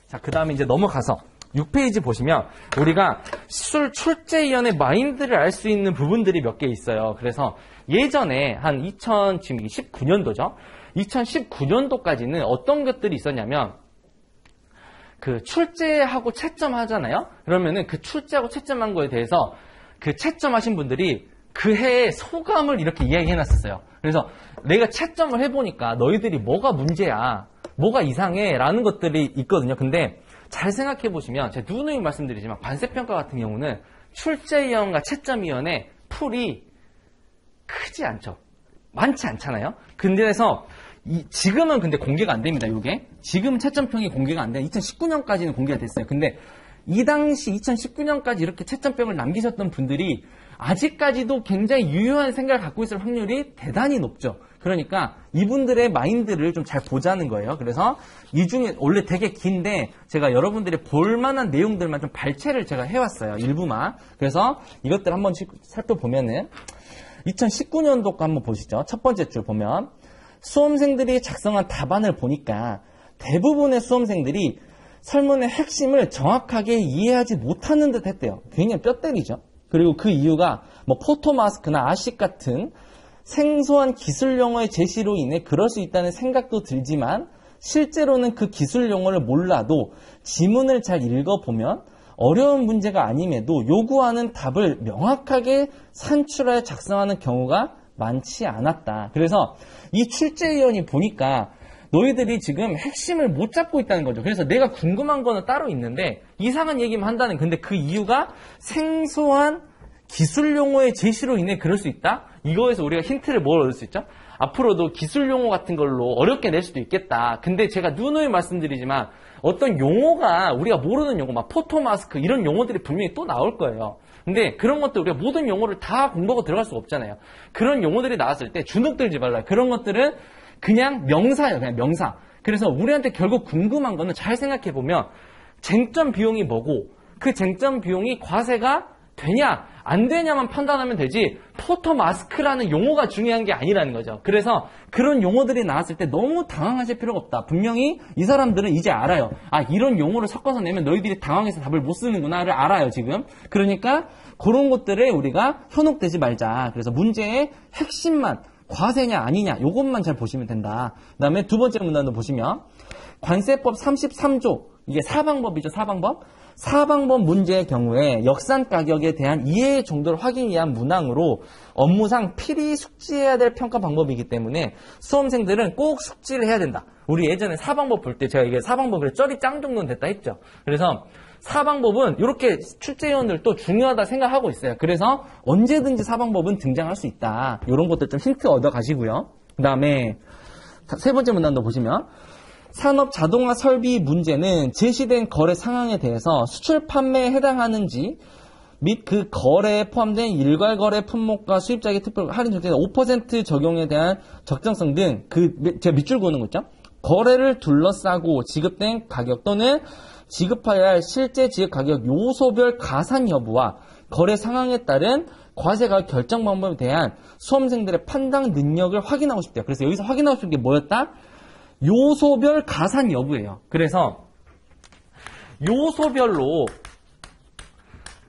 자, 그 다음에 이제 넘어가서 6페이지 보시면 우리가 출제위원의 마인드를 알 수 있는 부분들이 몇 개 있어요. 그래서 예전에 한 2019년도죠. 2019년도까지는 어떤 것들이 있었냐면 그 출제하고 채점하잖아요. 그러면은 그 출제하고 채점한 거에 대해서 그 채점하신 분들이 그 해의 소감을 이렇게 이야기해 놨었어요. 그래서 내가 채점을 해보니까 너희들이 뭐가 문제야, 뭐가 이상해 라는 것들이 있거든요. 근데 잘 생각해 보시면 제가 누누이 말씀드리지만 관세평가 같은 경우는 출제위원과 채점위원의 풀이 크지 않죠. 많지 않잖아요. 그래서 지금은 근데 공개가 안 됩니다. 이게 지금 채점평이 공개가 안 돼요. 2019년까지는 공개가 됐어요. 근데 이 당시 2019년까지 이렇게 채점평을 남기셨던 분들이 아직까지도 굉장히 유효한 생각을 갖고 있을 확률이 대단히 높죠. 그러니까 이분들의 마인드를 좀 잘 보자는 거예요. 그래서 이 중에 원래 되게 긴데 제가 여러분들이 볼만한 내용들만 좀 발췌를 제가 해왔어요. 일부만. 그래서 이것들 한번 살펴보면은 2019년도 거 한번 보시죠. 첫 번째 줄 보면 수험생들이 작성한 답안을 보니까 대부분의 수험생들이 설문의 핵심을 정확하게 이해하지 못하는 듯 했대요. 굉장히 뼈 때리죠. 그리고 그 이유가 뭐 포토마스크나 아식 같은 생소한 기술 용어의 제시로 인해 그럴 수 있다는 생각도 들지만 실제로는 그 기술 용어를 몰라도 지문을 잘 읽어보면 어려운 문제가 아님에도 요구하는 답을 명확하게 산출하여 작성하는 경우가 많지 않았다. 그래서 이 출제위원이 보니까 너희들이 지금 핵심을 못 잡고 있다는 거죠. 그래서 내가 궁금한 거는 따로 있는데 이상한 얘기만 한다는, 근데 그 이유가 생소한 기술 용어의 제시로 인해 그럴 수 있다? 이거에서 우리가 힌트를 뭘 얻을 수 있죠? 앞으로도 기술 용어 같은 걸로 어렵게 낼 수도 있겠다. 근데 제가 누누이 말씀드리지만 어떤 용어가 우리가 모르는 용어, 막 포토마스크 이런 용어들이 분명히 또 나올 거예요. 근데 그런 것들 우리가 모든 용어를 다 공부하고 들어갈 수가 없잖아요. 그런 용어들이 나왔을 때 주눅 들지 말라요. 그런 것들은 그냥 명사예요. 그냥 명사. 그래서 우리한테 결국 궁금한 거는 잘 생각해보면 쟁점 비용이 뭐고 그 쟁점 비용이 과세가 되냐 안 되냐만 판단하면 되지 포토마스크라는 용어가 중요한 게 아니라는 거죠. 그래서 그런 용어들이 나왔을 때 너무 당황하실 필요가 없다. 분명히 이 사람들은 이제 알아요. 아, 이런 용어를 섞어서 내면 너희들이 당황해서 답을 못 쓰는구나를 알아요 지금. 그러니까 그런 것들에 우리가 현혹되지 말자. 그래서 문제의 핵심만 과세냐 아니냐 요것만 잘 보시면 된다. 그 다음에 두 번째 문단도 보시면 관세법 33조 이게 사방법이죠. 사방법 문제의 경우에 역산 가격에 대한 이해 정도를 확인하기 위한 문항으로 업무상 필히 숙지해야 될 평가 방법이기 때문에 수험생들은 꼭 숙지를 해야 된다. 우리 예전에 사방법 볼 때 제가 이게 사방법에 쩌리 짱 정도는 됐다 했죠. 그래서 사방법은 이렇게 출제위원들도 중요하다 생각하고 있어요. 그래서 언제든지 사방법은 등장할 수 있다. 이런 것들 좀 힌트 얻어 가시고요. 그 다음에 세 번째 문단도 보시면 산업 자동화 설비 문제는 제시된 거래 상황에 대해서 수출 판매에 해당하는지 및 그 거래에 포함된 일괄 거래 품목과 수입자에게 특별 할인 조건에 5% 적용에 대한 적정성 등 제가 밑줄 그는 거 있죠? 거래를 둘러싸고 지급된 가격 또는 지급해야 할 실제 지급 가격 요소별 가산 여부와 거래 상황에 따른 과세가격 결정 방법에 대한 수험생들의 판단 능력을 확인하고 싶대요. 그래서 여기서 확인하고 싶은 게 뭐였다? 요소별 가산 여부예요. 그래서 요소별로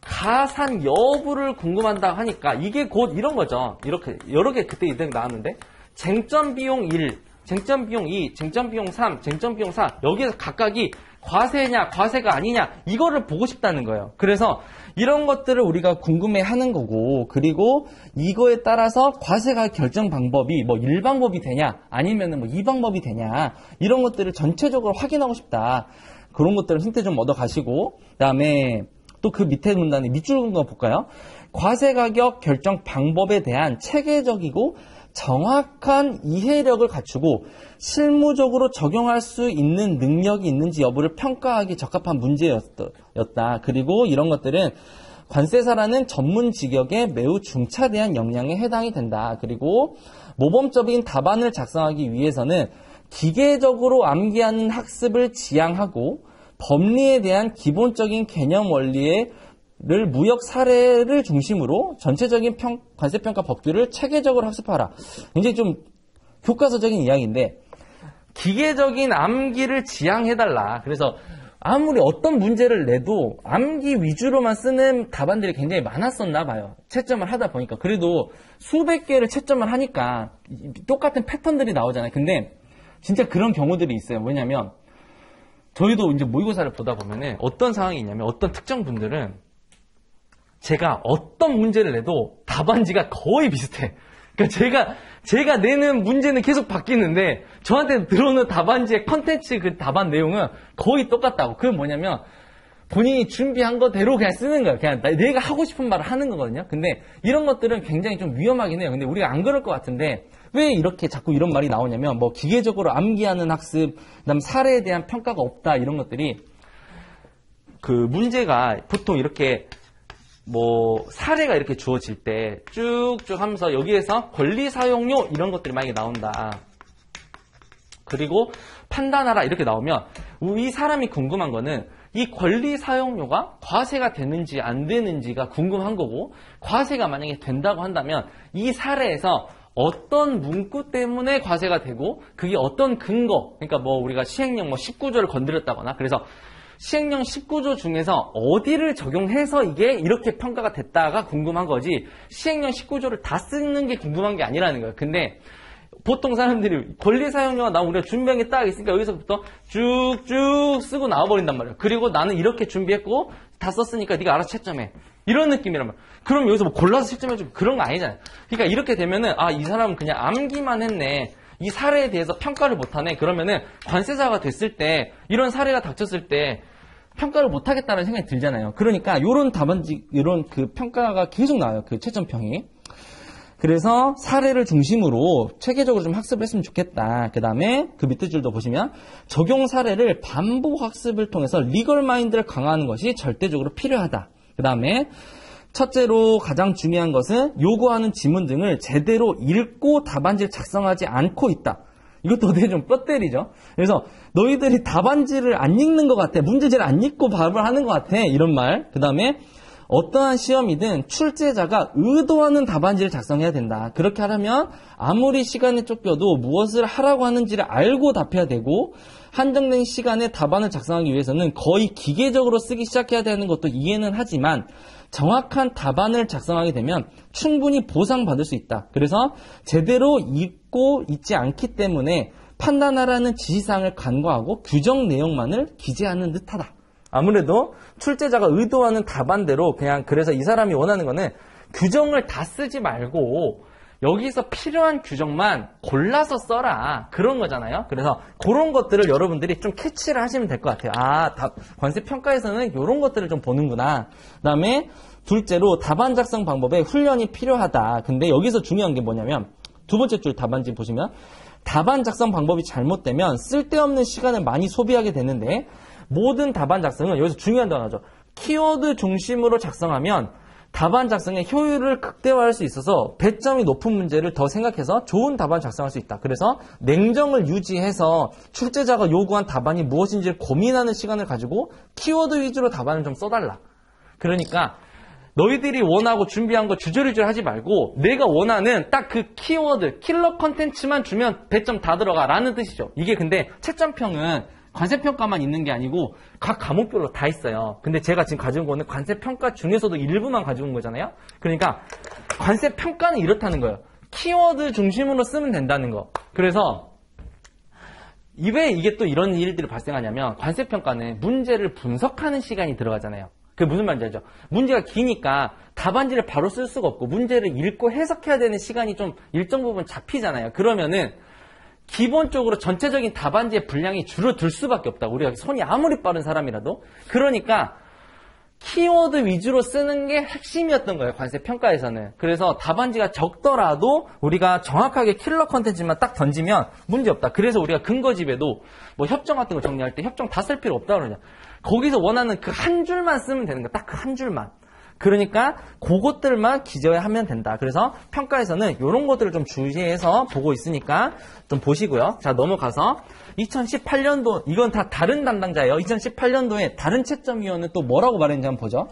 가산 여부를 궁금한다 하니까 이게 곧 이런 거죠. 이렇게 여러 개 그때 이등 나왔는데 쟁점 비용 1, 쟁점 비용 2, 쟁점 비용 3, 쟁점 비용 4 여기에서 각각이 과세냐 과세가 아니냐 이거를 보고 싶다는 거예요. 그래서 이런 것들을 우리가 궁금해하는 거고 그리고 이거에 따라서 과세가 결정 방법이 뭐 1방법이 되냐 아니면은 뭐 2방법이 되냐 이런 것들을 전체적으로 확인하고 싶다. 그런 것들을 힌트 좀 얻어 가시고 그다음에 또 그 밑에 문단에 밑줄 그은 거 볼까요? 과세가격 결정 방법에 대한 체계적이고 정확한 이해력을 갖추고 실무적으로 적용할 수 있는 능력이 있는지 여부를 평가하기 적합한 문제였다. 그리고 이런 것들은 관세사라는 전문 직역에 매우 중차대한 역량에 해당이 된다. 그리고 모범적인 답안을 작성하기 위해서는 기계적으로 암기하는 학습을 지향하고 법리에 대한 기본적인 개념 원리를 무역 사례를 중심으로 전체적인 관세평가 법규를 체계적으로 학습하라. 굉장히 좀 교과서적인 이야기인데 기계적인 암기를 지향해달라. 그래서 아무리 어떤 문제를 내도 암기 위주로만 쓰는 답안들이 굉장히 많았었나 봐요. 채점을 하다 보니까. 그래도 수백 개를 채점을 하니까 똑같은 패턴들이 나오잖아요. 근데 진짜 그런 경우들이 있어요. 뭐냐면 저희도 이제 모의고사를 보다 보면은 어떤 상황이 있냐면 어떤 특정 분들은 제가 어떤 문제를 내도 답안지가 거의 비슷해. 그러니까 제가 내는 문제는 계속 바뀌는데 저한테 들어오는 답안지의 컨텐츠 그 답안 내용은 거의 똑같다고. 그건 뭐냐면 본인이 준비한 거대로 그냥 쓰는 거예요. 그냥 내가 하고 싶은 말을 하는 거거든요. 근데 이런 것들은 굉장히 좀 위험하긴 해요. 근데 우리가 안 그럴 것 같은데 왜 이렇게 자꾸 이런 말이 나오냐면 뭐 기계적으로 암기하는 학습, 그다음 사례에 대한 평가가 없다 이런 것들이 그 문제가 보통 이렇게 뭐 사례가 이렇게 주어질 때 쭉쭉 하면서 여기에서 권리 사용료 이런 것들이 만약에 나온다. 그리고 판단하라 이렇게 나오면 이 사람이 궁금한 거는 이 권리 사용료가 과세가 되는지 안 되는지가 궁금한 거고, 과세가 만약에 된다고 한다면 이 사례에서 어떤 문구 때문에 과세가 되고 그게 어떤 근거, 그러니까 뭐 우리가 시행령 뭐 19조를 건드렸다거나 그래서 시행령 19조 중에서 어디를 적용해서 이게 이렇게 평가가 됐다가 궁금한 거지 시행령 19조를 다 쓰는 게 궁금한 게 아니라는 거예요. 근데 보통 사람들이 권리 사용료가 나 우리가 준비한 게 딱 있으니까 여기서부터 쭉쭉 쓰고 나와버린단 말이에요. 그리고 나는 이렇게 준비했고 다 썼으니까 네가 알아서 채점해. 이런 느낌이란 말이에요. 그럼 여기서 뭐 골라서 채점해주고 그런 거 아니잖아요. 그러니까 이렇게 되면은 아, 이 사람은 그냥 암기만 했네. 이 사례에 대해서 평가를 못하네. 그러면은 관세자가 됐을 때 이런 사례가 닥쳤을 때 평가를 못하겠다는 생각이 들잖아요. 그러니까 이런 답안지, 이런 그 평가가 계속 나와요. 그 채점평이. 그래서 사례를 중심으로 체계적으로 좀 학습을 했으면 좋겠다. 그 다음에 그 밑에 줄도 보시면 적용 사례를 반복 학습을 통해서 리걸 마인드를 강화하는 것이 절대적으로 필요하다. 그 다음에 첫째로 가장 중요한 것은 요구하는 지문 등을 제대로 읽고 답안지를 작성하지 않고 있다. 이것도 되게 좀 뼈 때리죠. 그래서 너희들이 답안지를 안 읽는 것 같아. 문제지를 안 읽고 답을 하는 것 같아. 이런 말. 그 다음에 어떠한 시험이든 출제자가 의도하는 답안지를 작성해야 된다. 그렇게 하려면 아무리 시간에 쫓겨도 무엇을 하라고 하는지를 알고 답해야 되고 한정된 시간에 답안을 작성하기 위해서는 거의 기계적으로 쓰기 시작해야 되는 것도 이해는 하지만 정확한 답안을 작성하게 되면 충분히 보상받을 수 있다. 그래서 제대로 읽고 있지 않기 때문에 판단하라는 지시사항을 간과하고 규정 내용만을 기재하는 듯하다. 아무래도 출제자가 의도하는 답안대로 그냥 그래서 이 사람이 원하는 거는 규정을 다 쓰지 말고 여기서 필요한 규정만 골라서 써라. 그런 거잖아요. 그래서 그런 것들을 여러분들이 좀 캐치를 하시면 될 것 같아요. 아, 관세평가에서는 이런 것들을 좀 보는구나. 그 다음에 둘째로 답안 작성 방법에 훈련이 필요하다. 근데 여기서 중요한 게 뭐냐면 두 번째 줄 답안지 보시면 답안 작성 방법이 잘못되면 쓸데없는 시간을 많이 소비하게 되는데 모든 답안 작성은 여기서 중요한 단어죠. 키워드 중심으로 작성하면 답안 작성의 효율을 극대화할 수 있어서 배점이 높은 문제를 더 생각해서 좋은 답안 작성할 수 있다. 그래서 냉정을 유지해서 출제자가 요구한 답안이 무엇인지를 고민하는 시간을 가지고 키워드 위주로 답안을 좀 써달라. 그러니까 너희들이 원하고 준비한 거 주저리줄 하지 말고 내가 원하는 딱 그 키워드, 킬러 컨텐츠만 주면 배점 다 들어가 라는 뜻이죠. 이게 근데 채점평은 관세평가만 있는 게 아니고 각 과목별로 다 있어요. 근데 제가 지금 가져온 거는 관세평가 중에서도 일부만 가져온 거잖아요. 그러니까 관세평가는 이렇다는 거예요. 키워드 중심으로 쓰면 된다는 거. 그래서 왜 이게 또 이런 일들이 발생하냐면 관세평가는 문제를 분석하는 시간이 들어가잖아요. 그게 무슨 말인지 알죠? 문제가 기니까 답안지를 바로 쓸 수가 없고 문제를 읽고 해석해야 되는 시간이 좀 일정 부분 잡히잖아요. 그러면은 기본적으로 전체적인 답안지의 분량이 줄어들 수밖에 없다. 우리가 손이 아무리 빠른 사람이라도. 그러니까 키워드 위주로 쓰는 게 핵심이었던 거예요. 관세평가에서는. 그래서 답안지가 적더라도 우리가 정확하게 킬러 컨텐츠만 딱 던지면 문제없다. 그래서 우리가 근거집에도 뭐 협정 같은 거 정리할 때 협정 다 쓸 필요 없다 그러냐. 거기서 원하는 그 한 줄만 쓰면 되는 거야. 딱 그 한 줄만. 그러니까 그것들만 기재하면 된다. 그래서 평가에서는 이런 것들을 좀 주의해서 보고 있으니까 좀 보시고요. 자, 넘어가서 2018년도 이건 다 다른 담당자예요. 2018년도에 다른 채점위원은 또 뭐라고 말했는지 한번 보죠.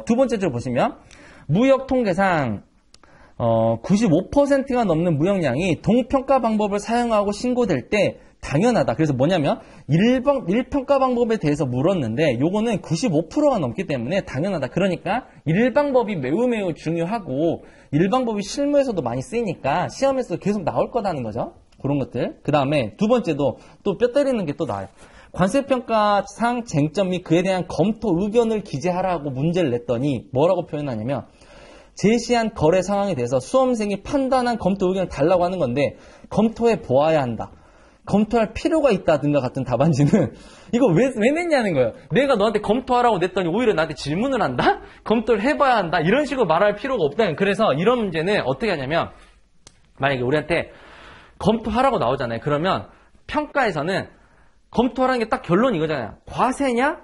두 번째 줄 보시면 무역통계상 95%가 넘는 무역량이 동평가 방법을 사용하고 신고될 때 당연하다. 그래서 뭐냐면 1평가 방법에 대해서 물었는데 요거는 95%가 넘기 때문에 당연하다. 그러니까 1방법이 매우 중요하고 1방법이 실무에서도 많이 쓰이니까 시험에서도 계속 나올 거다는 거죠. 그런 것들. 그 다음에 두 번째도 또 뼈 때리는 게 또 나와요. 관세평가상 쟁점 및 그에 대한 검토 의견을 기재하라고 문제를 냈더니 뭐라고 표현하냐면 제시한 거래 상황에 대해서 수험생이 판단한 검토 의견을 달라고 하는 건데 검토해 보아야 한다. 검토할 필요가 있다든가 같은 답안지는 이거 왜 냈냐는 거예요. 내가 너한테 검토하라고 냈더니 오히려 나한테 질문을 한다? 검토를 해봐야 한다? 이런 식으로 말할 필요가 없다. 그래서 이런 문제는 어떻게 하냐면 만약에 우리한테 검토하라고 나오잖아요. 그러면 평가에서는 검토하라는 게 딱 결론이 이거잖아요. 과세냐?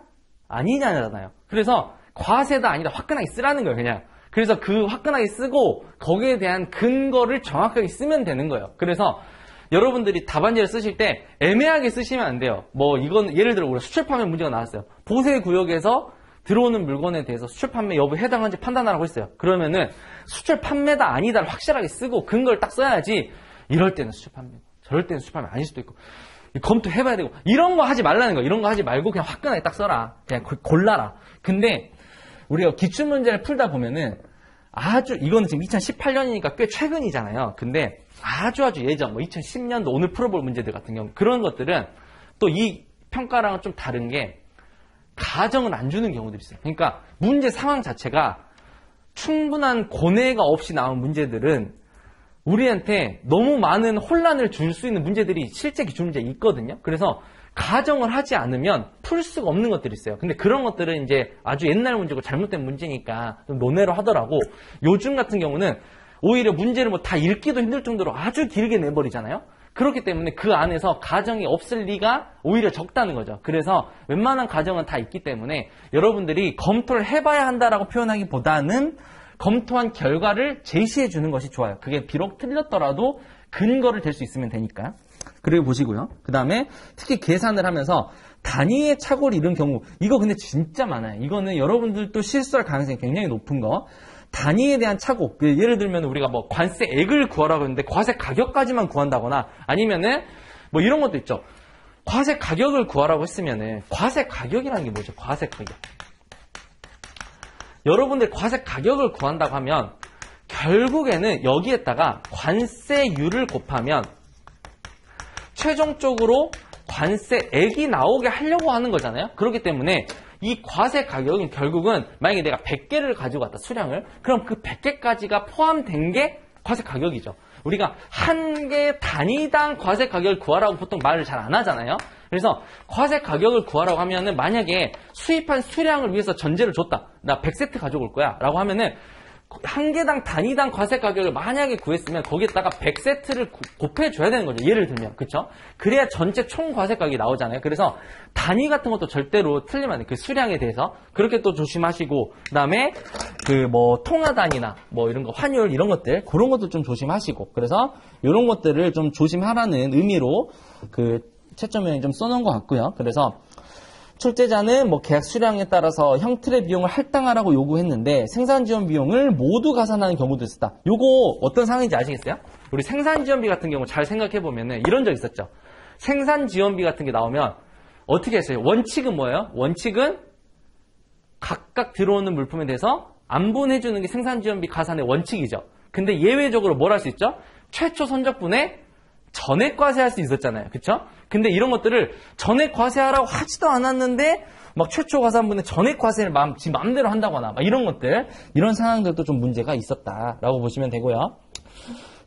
아니냐잖아요. 그래서 과세다 아니다 화끈하게 쓰라는 거예요. 그냥. 그래서 그 화끈하게 쓰고 거기에 대한 근거를 정확하게 쓰면 되는 거예요. 그래서 여러분들이 답안지를 쓰실 때 애매하게 쓰시면 안 돼요. 뭐 이건 예를 들어 우리 수출 판매 문제가 나왔어요. 보세 구역에서 들어오는 물건에 대해서 수출 판매 여부에 해당하는지 판단하라고 했어요. 그러면은 수출 판매다 아니다를 확실하게 쓰고 근거를 딱 써야지. 이럴 때는 수출 판매, 저럴 때는 수출 판매 아닐 수도 있고 검토해봐야 되고 이런 거 하지 말라는 거. 이런 거 하지 말고 그냥 화끈하게 딱 써라. 그냥 골라라. 근데 우리가 기출문제를 풀다 보면은 이거는 지금 2018년이니까 꽤 최근이잖아요. 근데 아주 예전, 2010년도 오늘 풀어볼 문제들 같은 경우, 그런 것들은 또 이 평가랑은 좀 다른 게, 가정을 안 주는 경우들이 있어요. 그러니까 문제 상황 자체가 충분한 고뇌가 없이 나온 문제들은 우리한테 너무 많은 혼란을 줄 수 있는 문제들이 실제 기출문제에 있거든요. 그래서 가정을 하지 않으면 풀 수가 없는 것들이 있어요. 근데 그런 것들은 이제 아주 옛날 문제고 잘못된 문제니까 좀 논외로 하더라고. 요즘 같은 경우는 오히려 문제를 뭐 다 읽기도 힘들 정도로 아주 길게 내버리잖아요. 그렇기 때문에 그 안에서 가정이 없을 리가 오히려 적다는 거죠. 그래서 웬만한 가정은 다 있기 때문에 여러분들이 검토를 해봐야 한다라고 표현하기보다는 검토한 결과를 제시해 주는 것이 좋아요. 그게 비록 틀렸더라도 근거를 댈 수 있으면 되니까. 그리고 보시고요. 그 다음에 특히 계산을 하면서 단위의 착오를 이룬 경우, 이거 근데 진짜 많아요. 이거는 여러분들도 실수할 가능성이 굉장히 높은 거. 단위에 대한 착오. 예를 들면 우리가 뭐 관세액을 구하라고 했는데 과세 가격까지만 구한다거나 아니면은 뭐 이런 것도 있죠. 과세 가격을 구하라고 했으면은 과세 가격이라는 게 뭐죠? 과세 가격. 여러분들 과세 가격을 구한다고 하면 결국에는 여기에다가 관세율을 곱하면 최종적으로 관세액이 나오게 하려고 하는 거잖아요. 그렇기 때문에 이 과세 가격은 결국은 만약에 내가 100개를 가지고 왔다, 수량을. 그럼 그 100개까지가 포함된 게 과세 가격이죠. 우리가 한 개 단위당 과세 가격을 구하라고 보통 말을 잘 안 하잖아요. 그래서 과세 가격을 구하라고 하면은 만약에 수입한 수량을 위해서 전제를 줬다. 나 100세트 가져올 거야. 라고 하면은 한 개당 단위당 과세 가격을 만약에 구했으면 거기에다가 100세트를 곱해줘야 되는 거죠. 예를 들면. 그쵸? 그래야 전체 총 과세 가격이 나오잖아요. 그래서 단위 같은 것도 절대로 틀리면 안 돼요. 그 수량에 대해서. 그렇게 또 조심하시고, 그 다음에 통화 단위나 뭐 이런 거, 환율 이런 것들, 그런 것도 좀 조심하시고. 그래서 이런 것들을 좀 조심하라는 의미로 채점위원이 좀 써놓은 것 같고요. 그래서 출제자는 뭐 계약 수량에 따라서 형틀의 비용을 할당하라고 요구했는데 생산 지원 비용을 모두 가산하는 경우도 있었다. 요거 어떤 상황인지 아시겠어요? 우리 생산 지원비 같은 경우 잘 생각해 보면은 이런 적 있었죠. 생산 지원비 같은 게 나오면 어떻게 했어요? 원칙은 뭐예요? 원칙은 각각 들어오는 물품에 대해서 안분해 주는 게 생산 지원비 가산의 원칙이죠. 근데 예외적으로 뭘 할 수 있죠? 최초 선적분에 전액 과세할 수 있었잖아요. 그쵸? 근데 이런 것들을 전액 과세하라고 하지도 않았는데 막 최초 가산분에 전액 과세를 지 마음대로 한다거나 막 이런 것들, 이런 상황들도 좀 문제가 있었다라고 보시면 되고요.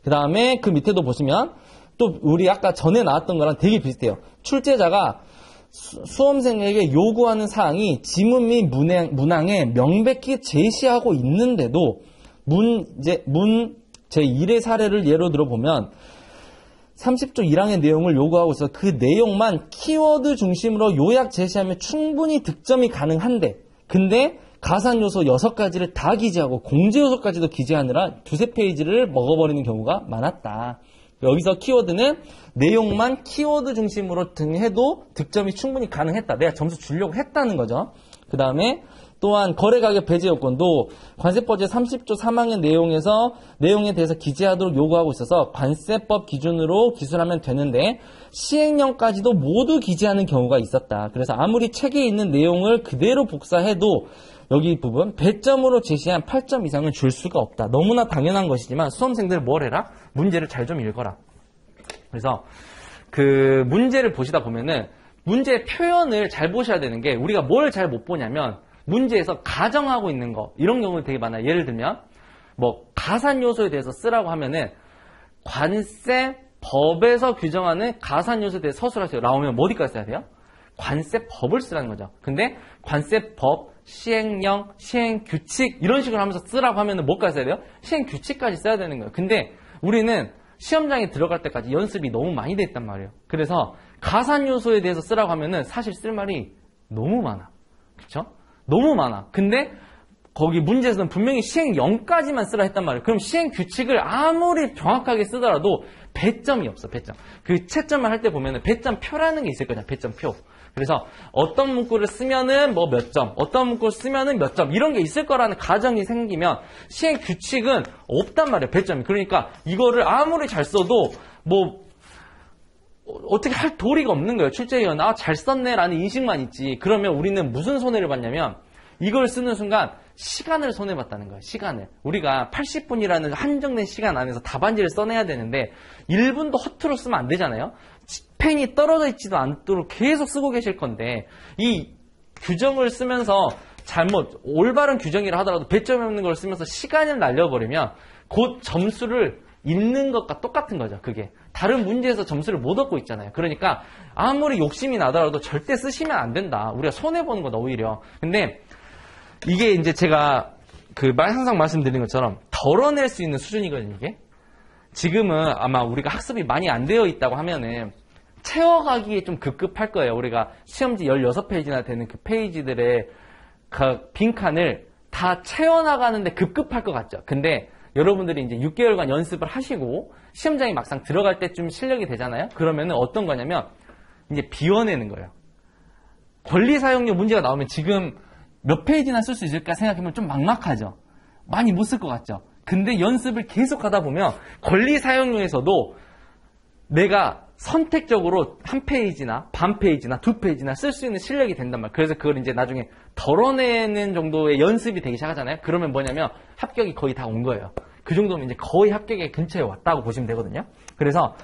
그 다음에 그 밑에도 보시면 또 우리 아까 전에 나왔던 거랑 되게 비슷해요. 출제자가 수험생에게 요구하는 사항이 지문 및 문항에 명백히 제시하고 있는데도 문 제1의 사례를 예로 들어보면 30조 1항의 내용을 요구하고 있어 그 내용만 키워드 중심으로 요약 제시하면 충분히 득점이 가능한데, 근데 가산 요소 6가지를 다 기재하고 공제 요소까지도 기재하느라 두세 페이지를 먹어버리는 경우가 많았다. 여기서 키워드는 내용만 키워드 중심으로 해도 득점이 충분히 가능했다. 내가 점수 주려고 했다는 거죠. 그 다음에 또한 거래가격 배제 요건도 관세법 제30조 3항의 내용에 대해서 기재하도록 요구하고 있어서 관세법 기준으로 기술하면 되는데 시행령까지도 모두 기재하는 경우가 있었다. 그래서 아무리 책에 있는 내용을 그대로 복사해도 여기 부분 배점으로 제시한 8점 이상은 줄 수가 없다. 너무나 당연한 것이지만 수험생들 뭘 해라? 문제를 잘 좀 읽어라. 그래서 그 문제를 보시다 보면은 문제의 표현을 잘 보셔야 되는 게 우리가 뭘 잘 못 보냐면 문제에서 가정하고 있는 거 이런 경우가 되게 많아요. 예를 들면 뭐 가산 요소에 대해서 쓰라고 하면은 관세법에서 규정하는 가산 요소에 대해서 서술하세요. 나오면 어디까지 써야 돼요? 관세법을 쓰라는 거죠. 근데 관세법, 시행령, 시행규칙 이런 식으로 하면서 쓰라고 하면은 뭐까지 써야 돼요? 시행규칙까지 써야 되는 거예요. 근데 우리는 시험장에 들어갈 때까지 연습이 너무 많이 돼 있단 말이에요. 그래서 가산 요소에 대해서 쓰라고 하면은 사실 쓸 말이 너무 많아. 그쵸? 너무 많아. 근데 거기 문제에서는 분명히 시행령까지만 쓰라 했단 말이에요. 그럼 시행규칙을 아무리 정확하게 쓰더라도 배점이 없어. 배점. 그 채점을 할 때 보면은 배점표라는 게 있을 거잖아. 배점표. 그래서 어떤 문구를 쓰면은 뭐 몇 점, 어떤 문구를 쓰면은 몇 점 이런 게 있을 거라는 가정이 생기면 시행규칙은 없단 말이에요. 배점이. 그러니까 이거를 아무리 잘 써도 뭐 어떻게 할 도리가 없는 거예요. 출제위원 잘 썼네 라는 인식만 있지. 그러면 우리는 무슨 손해를 봤냐면 이걸 쓰는 순간 시간을 손해봤다는 거예요. 시간을. 우리가 80분이라는 한정된 시간 안에서 답안지를 써내야 되는데 1분도 허투루 쓰면 안 되잖아요. 펜이 떨어져 있지도 않도록 계속 쓰고 계실 건데 이 규정을 쓰면서 올바른 규정이라 하더라도 배점이 없는 걸 쓰면서 시간을 날려버리면 곧 점수를 읽는 것과 똑같은 거죠. 그게 다른 문제에서 점수를 못 얻고 있잖아요. 그러니까 아무리 욕심이 나더라도 절대 쓰시면 안 된다. 우리가 손해보는 거다 오히려. 근데 이게 이제 제가 항상 말씀드린 것처럼 덜어낼 수 있는 수준이거든요. 이게 지금은 아마 우리가 학습이 많이 안 되어 있다고 하면은 채워가기에 좀 급급할 거예요. 우리가 시험지 16페이지나 되는 그 페이지들의 그 빈칸을 다 채워나가는데 급급할 것 같죠. 근데 여러분들이 이제 6개월간 연습을 하시고 시험장에 막상 들어갈 때쯤 실력이 되잖아요. 그러면은 어떤 거냐면 이제 비워내는 거예요. 권리 사용료 문제가 나오면 지금 몇 페이지나 쓸 수 있을까 생각하면 좀 막막하죠. 많이 못 쓸 것 같죠. 근데 연습을 계속 하다 보면 권리 사용료에서도 내가 선택적으로 한 페이지나 반 페이지나 두 페이지나 쓸 수 있는 실력이 된단 말이에요. 그래서 그걸 이제 나중에 덜어내는 정도의 연습이 되기 시작하잖아요. 그러면 뭐냐면 합격이 거의 다 온 거예요. 그 정도면 이제 거의 합격의 근처에 왔다고 보시면 되거든요. 그래서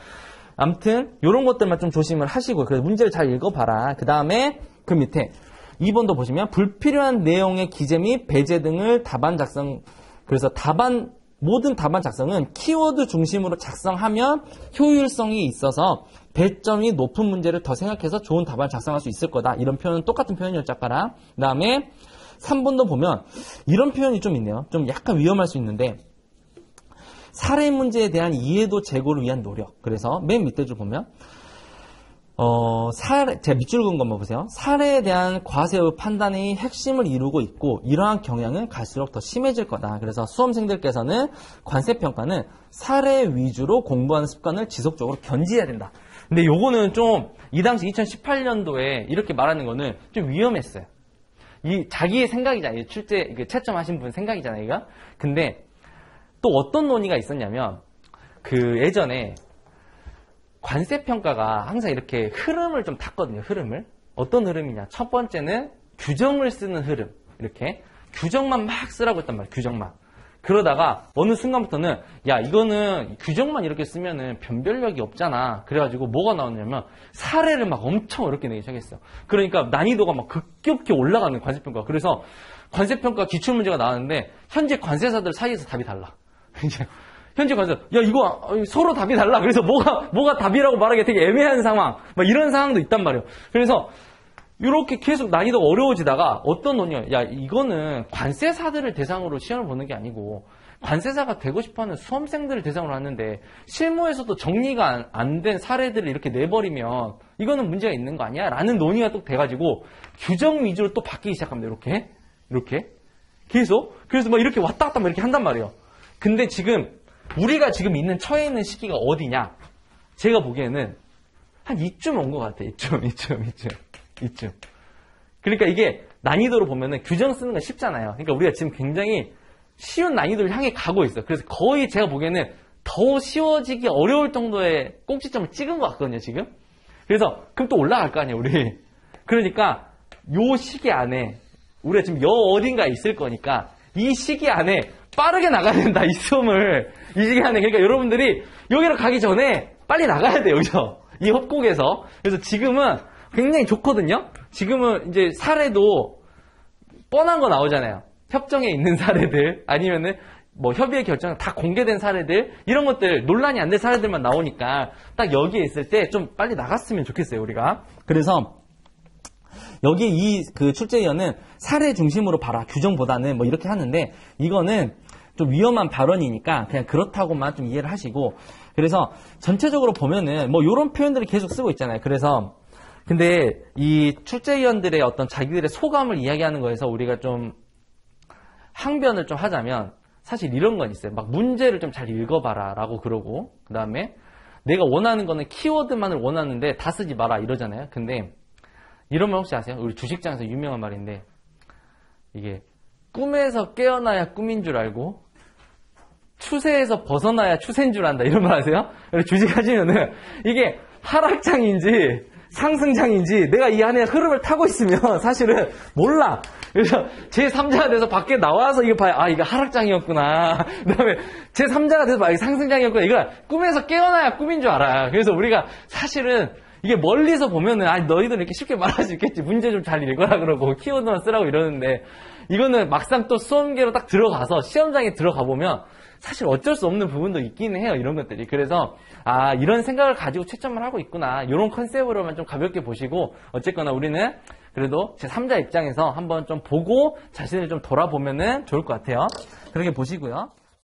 아무튼 이런 것들만 좀 조심을 하시고 그래서 문제를 잘 읽어봐라. 그 다음에 그 밑에 2번도 보시면 불필요한 내용의 기재 및 배제 등을 답안 작성 그래서 모든 답안 작성은 키워드 중심으로 작성하면 효율성이 있어서 배점이 높은 문제를 더 생각해서 좋은 답안을 작성할 수 있을 거다. 이런 표현은 똑같은 표현이었죠. 아까랑. 그 다음에 3번도 보면 이런 표현이 좀 있네요. 좀 약간 위험할 수 있는데 사례 문제에 대한 이해도 제고를 위한 노력. 그래서 맨 밑에 줄 보면 제가 밑줄 그은 것만 보세요. 사례에 대한 과세의 판단이 핵심을 이루고 있고 이러한 경향은 갈수록 더 심해질 거다. 그래서 수험생들께서는 관세평가는 사례 위주로 공부하는 습관을 지속적으로 견지해야 된다. 근데 요거는 좀 이 당시 2018년도에 이렇게 말하는 거는 좀 위험했어요. 이 자기의 생각이잖아요. 채점하신 분 생각이잖아요. 이거. 근데 또 어떤 논의가 있었냐면 예전에 관세평가가 항상 이렇게 흐름을 좀 탔거든요. 흐름을. 어떤 흐름이냐. 첫 번째는 규정을 쓰는 흐름. 이렇게. 규정만 막 쓰라고 했단 말이에요. 규정만. 그러다가 어느 순간부터는 야 이거는 규정만 이렇게 쓰면은 변별력이 없잖아. 그래가지고 뭐가 나오냐면 사례를 막 엄청 어렵게 내기 시작했어요. 그러니까 난이도가 막 급격히 올라가는 관세평가. 그래서 관세평가 기출문제가 나왔는데 현재 관세사들 사이에서 답이 달라. 이제 현재 관세사 야 이거 서로 답이 달라. 그래서 뭐가 답이라고 말하기 되게 애매한 상황. 막 이런 상황도 있단 말이에요. 그래서 이렇게 계속 난이도가 어려워지다가 어떤 논의야. 야 이거는 관세사들을 대상으로 시험을 보는 게 아니고 관세사가 되고 싶어하는 수험생들을 대상으로 하는데 실무에서도 정리가 안 된 사례들을 이렇게 내버리면 이거는 문제가 있는 거 아니야? 라는 논의가 또 돼가지고 규정 위주로 또 바뀌기 시작합니다. 이렇게 계속 그래서 막 이렇게 왔다 갔다 막 이렇게 한단 말이에요. 근데 지금 우리가 지금 있는 처해 있는 시기가 어디냐? 제가 보기에는 한 이쯤 온 것 같아. 이쯤. 그러니까 이게 난이도로 보면은 규정 쓰는 건 쉽잖아요. 그러니까 우리가 지금 굉장히 쉬운 난이도를 향해 가고 있어. 그래서 거의 제가 보기에는 더 쉬워지기 어려울 정도의 꼭지점을 찍은 것 같거든요, 지금. 그래서 그럼 또 올라갈 거 아니에요, 우리. 그러니까 요 시기 안에 우리가 지금 어딘가에 있을 거니까 이 시기 안에 빠르게 나가야 된다, 이 시험을. 이 시기 안에. 그러니까 여러분들이 여기로 가기 전에 빨리 나가야 돼요, 여기서. 이 협곡에서. 그래서 지금은 굉장히 좋거든요. 지금은 이제 사례도 뻔한 거 나오잖아요. 협정에 있는 사례들, 아니면은 뭐 협의의 결정 다 공개된 사례들, 이런 것들, 논란이 안 된 사례들만 나오니까 딱 여기에 있을 때 좀 빨리 나갔으면 좋겠어요, 우리가. 그래서 여기에 이 그 출제위원은 사례 중심으로 봐라, 규정보다는 뭐 이렇게 하는데, 이거는 좀 위험한 발언이니까 그냥 그렇다고만 좀 이해를 하시고, 그래서 전체적으로 보면은 뭐 이런 표현들을 계속 쓰고 있잖아요. 그래서 근데 이 출제위원들의 어떤 자기들의 소감을 이야기하는 거에서 우리가 좀 항변을 좀 하자면, 사실 이런 건 있어요. 막 문제를 좀 잘 읽어봐라 라고 그러고, 그 다음에 내가 원하는 거는 키워드만을 원하는데 다 쓰지 마라 이러잖아요. 근데 이런 말 혹시 아세요? 우리 주식장에서 유명한 말인데, 이게 꿈에서 깨어나야 꿈인 줄 알고 추세에서 벗어나야 추세인 줄 안다, 이런 말 아세요? 주식 하시면은 이게 하락장인지 상승장인지 내가 이 안에 흐름을 타고 있으면 사실은 몰라. 그래서 제3자가 돼서 밖에 나와서 이거 봐요. 아, 이거 하락장이었구나. 그 다음에 제3자가 돼서 봐, 이거 상승장이었구나. 이거 꿈에서 깨어나야 꿈인 줄 알아. 그래서 우리가 사실은 이게 멀리서 보면은, 아, 너희들은 이렇게 쉽게 말할 수 있겠지. 문제 좀 잘 읽어라 그러고 키워드만 쓰라고 이러는데, 이거는 막상 또 수험계로 딱 들어가서 시험장에 들어가 보면 사실 어쩔 수 없는 부분도 있기는 해요, 이런 것들이. 그래서 아, 이런 생각을 가지고 채점을 하고 있구나, 이런 컨셉으로만 좀 가볍게 보시고, 어쨌거나 우리는 그래도 제3자 입장에서 한번 좀 보고 자신을 좀 돌아보면은 좋을 것 같아요. 그렇게 보시고요.